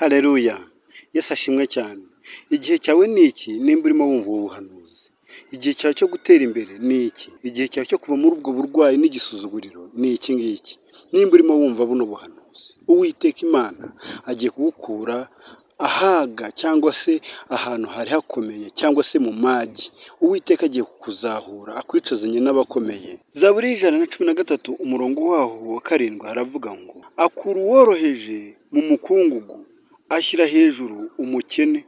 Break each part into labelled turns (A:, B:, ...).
A: Haleluya! Yesu ashimwe cyane. Igihe cyawe ni iki nimba urimo wumva ubu buhanuzi? Igihe cyawe cyo gutera imbere ni iki? Igihe cyawe cyo kuva muri ubwo burwayi n'igisuzuguriro ni iki ngiki? Nimba urimo wumva buno buhanuzi, Uwiteka Imana agiye kugukura ahaga cyangwa se ahantu hari hakomeye cyangwa se mu magi. Uwiteka agiye kukuzahura akwicazanye n'abakomeye. Zaburi y'Ijana na 13 umurongo waho wa 7 haravuga ngo akura uworoheje mu mukungugu, ashyira hejuru umukene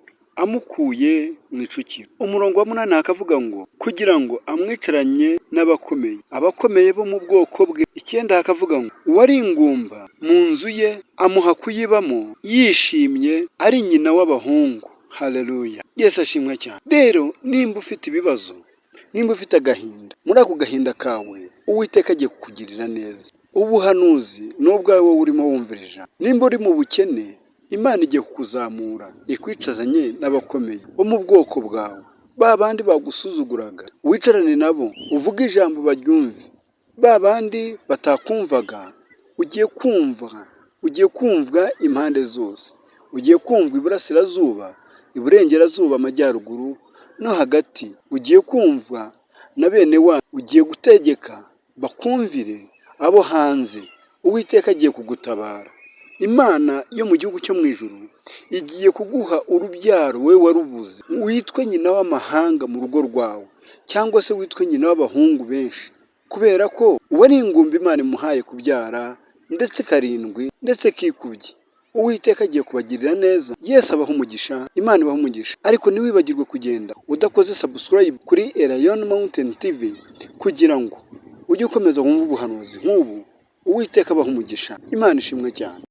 A: amukuye mu icukiro. Umurongo wa 8 hakavuga ngo kugira ngo amwicaranye n'abakomeye, abakomeye bo mu bwoko bwe. 9 hakavuga ngo uwari ingumba mu nzu ye amuha kuyibamo yishimye, ari nyina w'abahungu. Haleluya! Yesu ashimwe cyane. Rero nimba ufite ibibazo, nimba ufite agahinda, muri ako gahinda kawe Uwiteka agiye kukugirira neza. Ubuhanuzi ni ubwawe wowe urimo wumvirije. Nimba uri mu bukene, Imana igiye kukuzamura ikwicazanye n'abakomeye bo mu bwoko bwawe. Ba bandi bagusuzuguraga wicarane nabo, uvuge ijambo baryumve. Ba bandi batakumvaga ugiye kumvwa impande zose. Ugiye kumvwa iburasirazuba, iburengerazuba, amajyaruguru no hagati. Ugiye kumvwa na bene wanyu. Ugiye gutegeka bakumvire abo hanze. Uwiteka agiye kugutabara. Imana yo mu gihugu cyo mu ijuru igiye kuguha urubyaro we warubuze, witwe nyina w'amahanga mu rugo rwawe, cyangwa se witwe nyina w'abahungu benshi, kubera ko wari ingumba Imana imuhaye kubyara ndetse karindwi ndetse kikubye. Uwiteka agiye kubagirira neza. Yesu abaha umugisha, Imana ibaha umugisha. Ariko ntiwibagirwe kugenda udakoze subscribe kuri Elayon Mountain TV kugira ngo ujye ukomeza wumva ubuhanuzi nk'ubu. Uwiteka abaha umugisha. Imana ishimwe cyane.